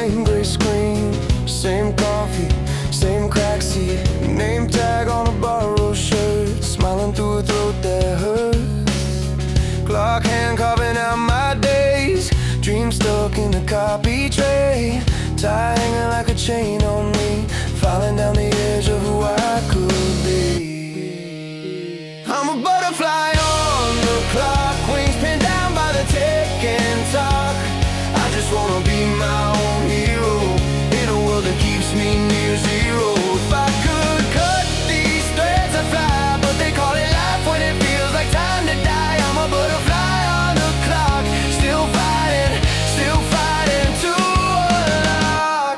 same gray screen, same coffee, same crack seat, name tag on a borrowed shirt, smiling through a throat that hurts. Clock hand carving out my days, dreams stuck in a copy tray, tie hanging like a chain on me, falling down the edge of who I could be. I'm a butterfly on the clock, wings pinned down by the ticking talk. I just wanna be my own hero in a world that keeps me near zero. If I could cut these threads, I'd fly, but they call it life when it feels like time to die. I'm a butterfly on the clock, still fighting to unlock.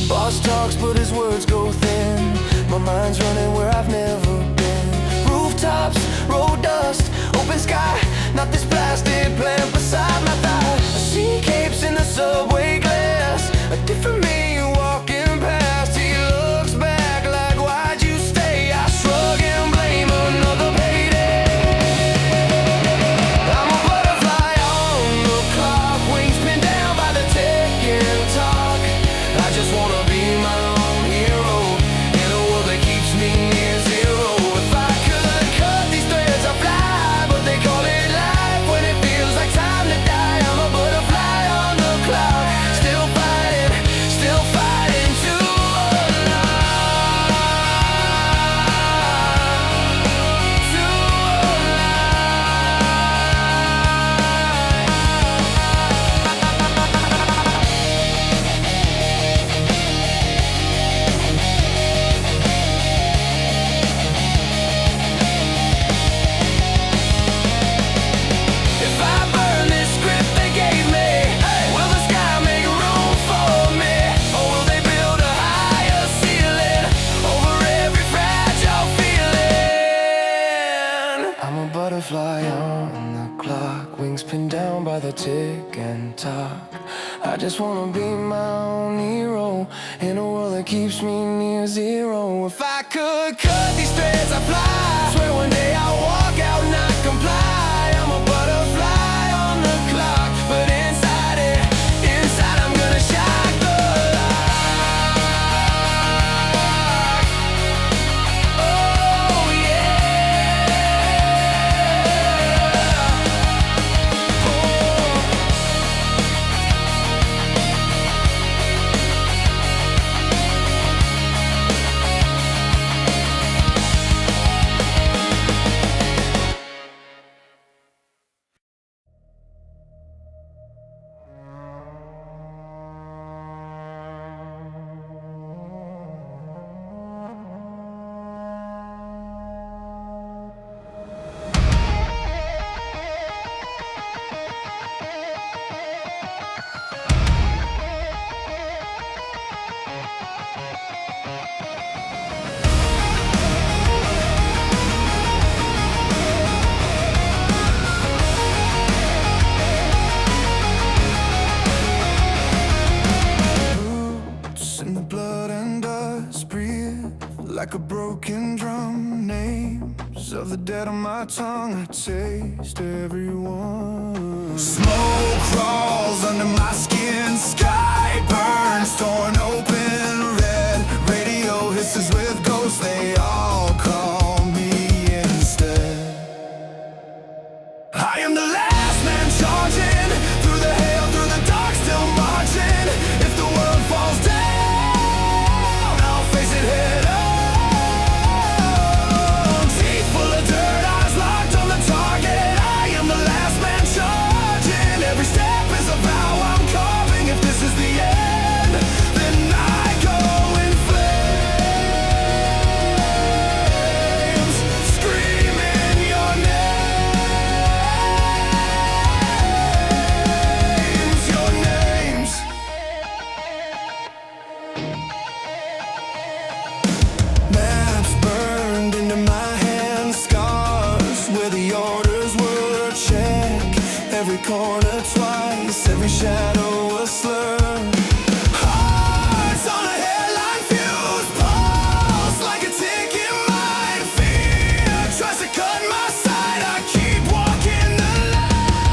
Boss talks, but his words go thin. My mind's running where I've never been. Rooftops, road dust, open sky, not this plastic plant beside my thigh. I see capes in the subway glass, a different me walking past. He looks back like, why'd you stay? I shrug and blame another payday. I'm a butterfly on the clock, wings pinned down by the ticking talk. I just wanna be my own hero in a world that keeps me near zero. If I could cut these threads, I'd fly, but they call it life when it feels like time to die. I'm a butterfly on the clock, still fighting to unlock. If I burn this script they gave me, will the sky make room for me? Or will they build a higher ceiling over every fragile feeling? I'm a butterfly on the clock, wings pinned down by the tick and talk. I just wanna be my own hero in a world that keeps me near zero. If I could cut these threads, I'd fly. Swear one day I'll walk out, not comply. I'm a butterfly on the clock, but inside I'm gonna shock the lock. Oh yeah. Oh. Roots in the blood and dust, breathe like a broken drum. Names of the dead on my tongue, I taste everyone. Smoke crawls under my skin, sky burns, torn open red. Radio hisses with ghosts, they all call me instead. I am the last man charging through the hail, through the dark, still marching. If the world falls down, I'll face it head on. Teeth full of dirt, eyes locked on the target. I am the last man charging. Every step is a vow I'm carving. If this is the end, then I go in flames, screaming your names, your names. Maps burned into my hands, scars where the orders were. Check every corner twice, every shadow a slur. Hearts on a headline fuse, pulse like a ticking mind. Fear tries to cut my side, I keep walking the line.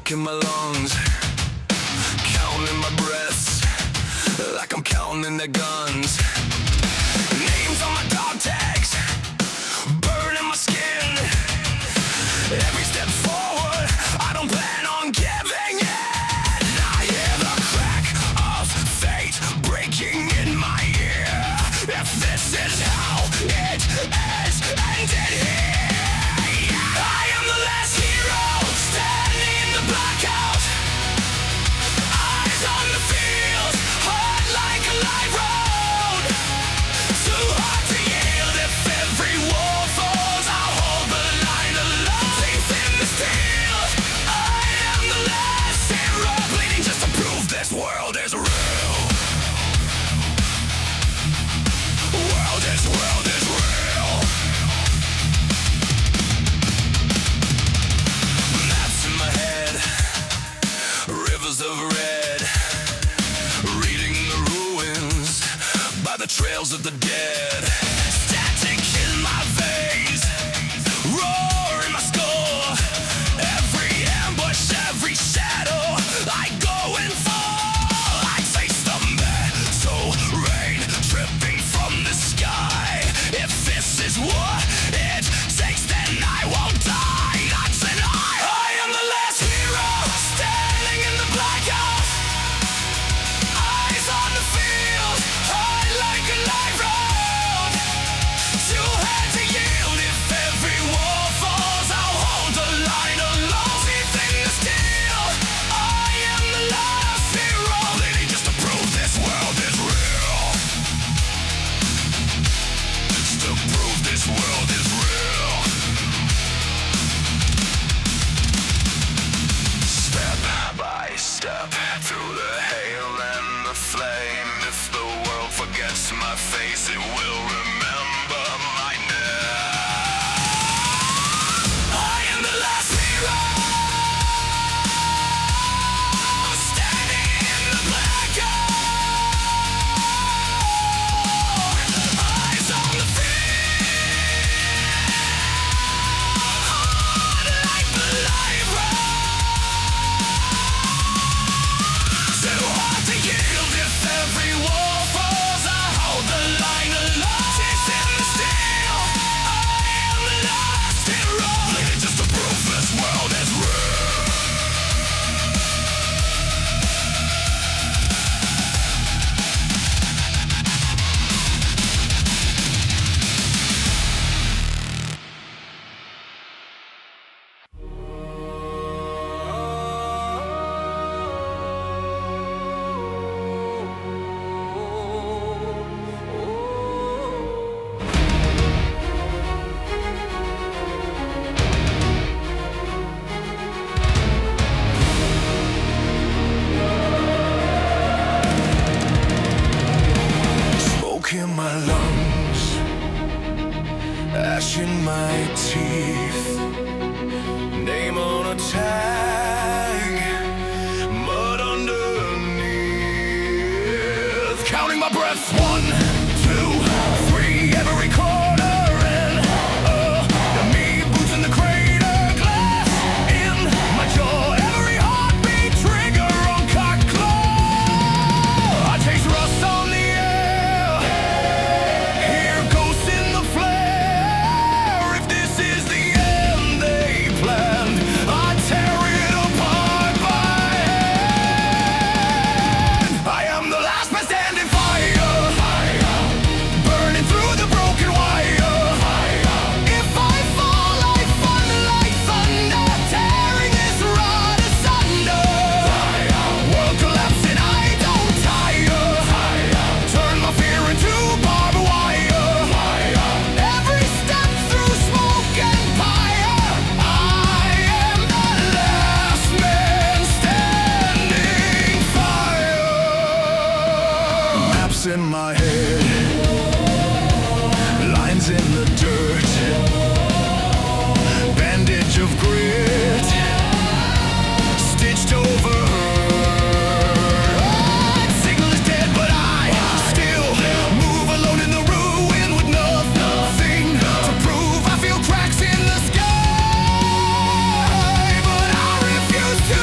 smoke in my lungs, counting my breaths like I'm counting the guns. Names on my dog tags, burning my skin. Every step forward, I don't plan on giving in. I hear the crack of fate breaking in my ear. If this is how it is, ended here. I am the last hero, standing in the blackout. Eyes on the field, heart like a live road. Too hard to yield. If every wall falls, I'll hold the line alone. Faith in the steel, I am the last hero, bleeding just to prove this world is real. World is real. Maps in my head, rivers of red, reading the ruins by the trails of the dead. Static in my veins, roar in my skull. Every ambush, every shadow I go and fall. I face the metal rain dripping from the sky. If this is what it takes, then I won't die. That's an I am the last hero, standing in the blackout. Eyes on the field, heart like a live road. Too hard to yield. If every wall falls, I'll hold the line alone. Teeth in the steel, I am the last hero, bleeding just to prove this world is real. Just to prove this world is real. Step by step through the hail and the flame. If the world forgets my face, it will remember my name. I am the last hero, standing in the blackout. Eyes on the field, heart like the live road. Too hard to yield. If every wall falls, I hold the line alone. Teeth in the steel, I am the last hero, bleeding just to prove this world is real. Smoke in my lungs, ash in my teeth, name on a tag, mud underneath. Counting my breaths, 1, 2, 3, every corner in. Me, boots in the crater, glass in my jaw, every heartbeat, trigger on cock claw. I taste rust on the air, hear ghosts in the flare. If this is the end they planned, I tear it apart by hand. I am the last man standing fire, burning through the broken wire. If I fall, I thunder like thunder, tearing this rod asunder. World collapsing, I don't tire. Turn my fear into barbed wire. Every step through smoke and fire. I am the last man standing fire. Maps in my head, lines in the dirt, bandage of grit, stitched over her. Signal is dead, but I still move alone in the ruin with nothing to prove. I feel cracks in the sky, but I refuse to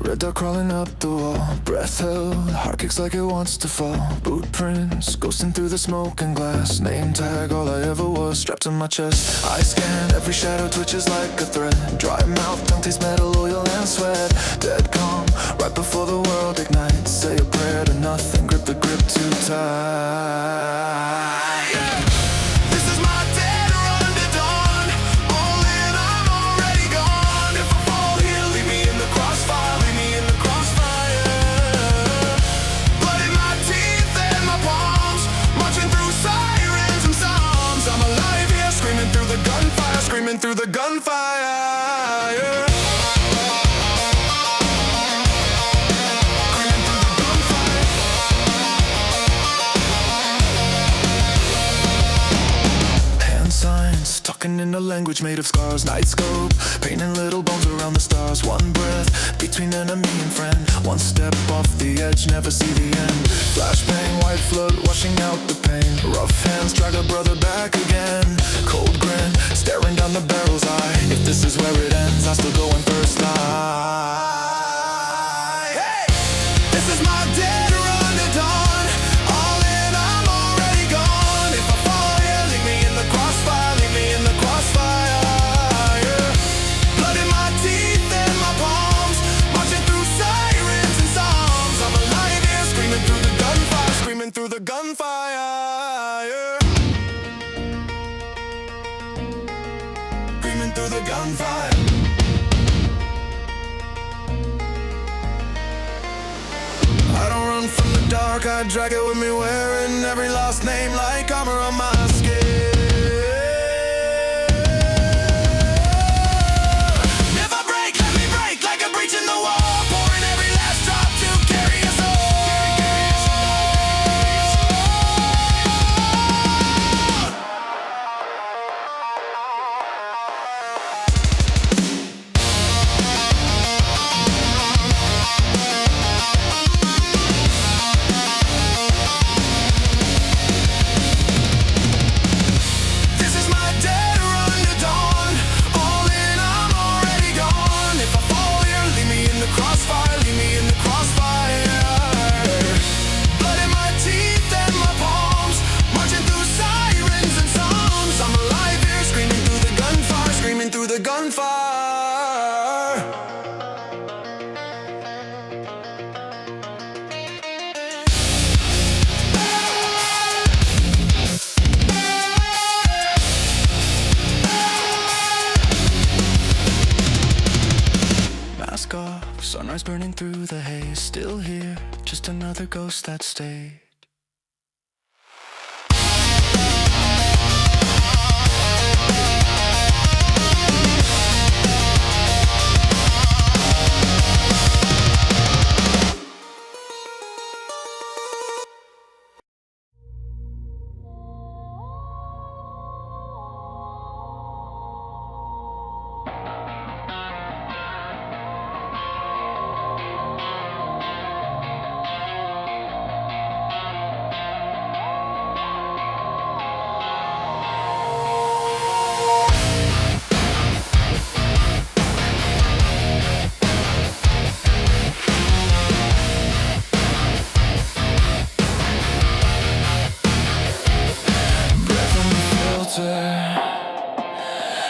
Red dot crawling up the wall, breath held, heart kicks like it wants to fall. Boot prints, ghosting through the smoke and glass. Name tag, all I ever was, strapped to my chest. I scan, every shadow twitches like a thread. Dry mouth, tongue tastes metal, oil and sweat. Dead calm, right before the world ignites. Say a prayer to nothing, grip the grip too tight. Screaming through the gunfire, yeah. Screaming through the gunfire. Hand signs, talking in a language made of scars. Night scope, painting little bones around the stars. One breath between enemy and friend. One step off the edge, never see the end. Flashbang, white flood, washing out the pain. Rough hands, drag a brother back again. Cold grin, staring down the barrel's eye. If this is where it ends, I'll still go in first line. Hey! This is my dead run to dawn. All in, I'm already gone. If I fall here, leave me in the crossfire. Leave me in the crossfire, yeah. Blood in my teeth and my palms, marching through sirens and psalms. I'm alive here, screaming through the gunfire. Screaming through the gunfire, yeah. Through the gunfire. I don't run from the dark, I drag it with me, wearing every last name like armor on my skin. Never break, let me break like a breach in the wall, pouring every last drop to carry us all. Sunrise burning through the haze, still here, just another ghost that stayed.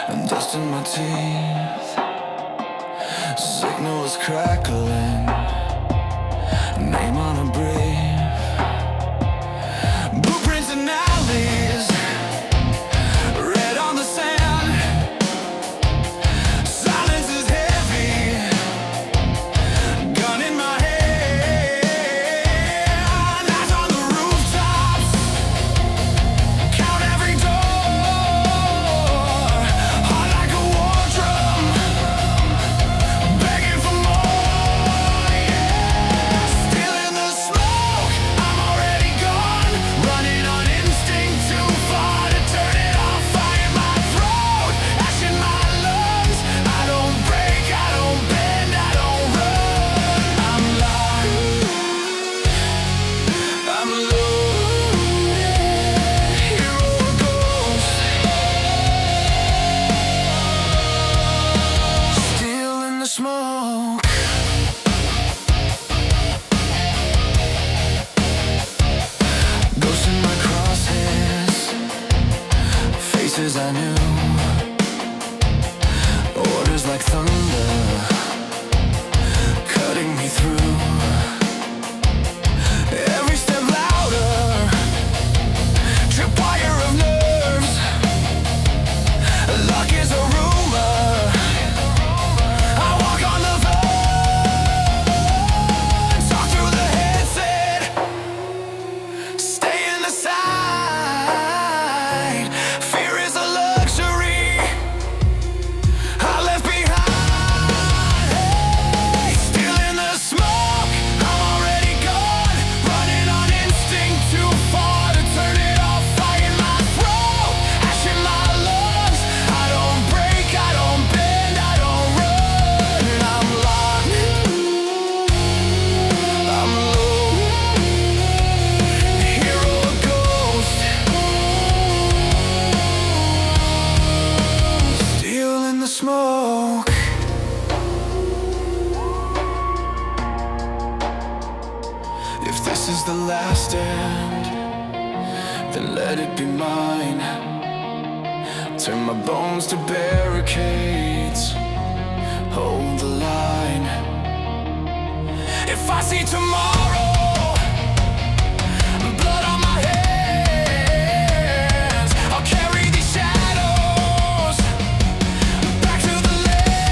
And dust in my teeth, signal is crackling, name on a brief, blueprints and alleys, red on the sand, silence is heavy, gun in my hand, eyes on the rooftops, count every door. Begging for more, yeah. Still in the smoke. smoke. If this is the last stand, then let it be mine. Turn my bones to barricades, hold the line. If I see tomorrow, blood on my hands, I'll carry these shadows back to the land.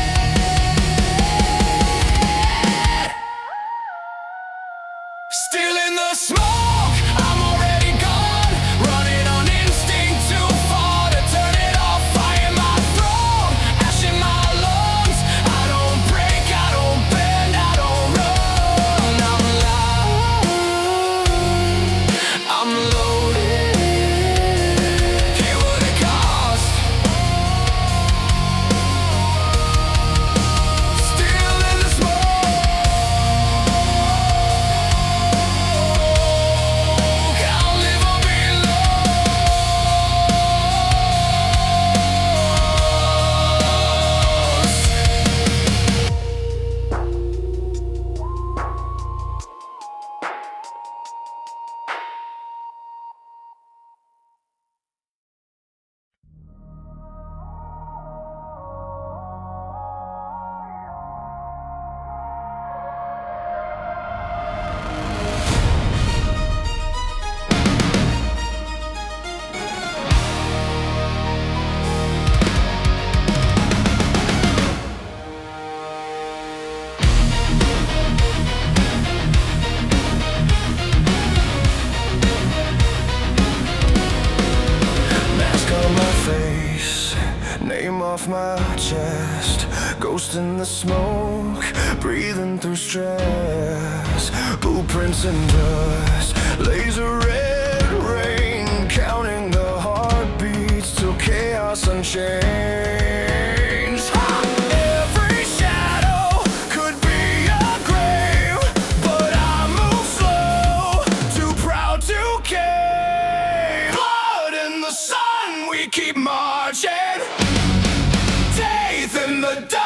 Still in the smoke, I'm already gone, running on instinct too far to turn it off. Fire in my throat, ash in my lungs. I don't break, I don't bend, I don't run. I'm alive, I'm loaded. Hear what it costs. Still in the smoke, I'll live or be mask on my face, name off my chest, ghost in the smoke, breathing through stress. Blueprints and dust, laser red rain, counting the heartbeats till chaos unchains. Every shadow could be a grave, but I move slow, too proud to cave. Blood in the sun, we keep marching. Faith in the dark.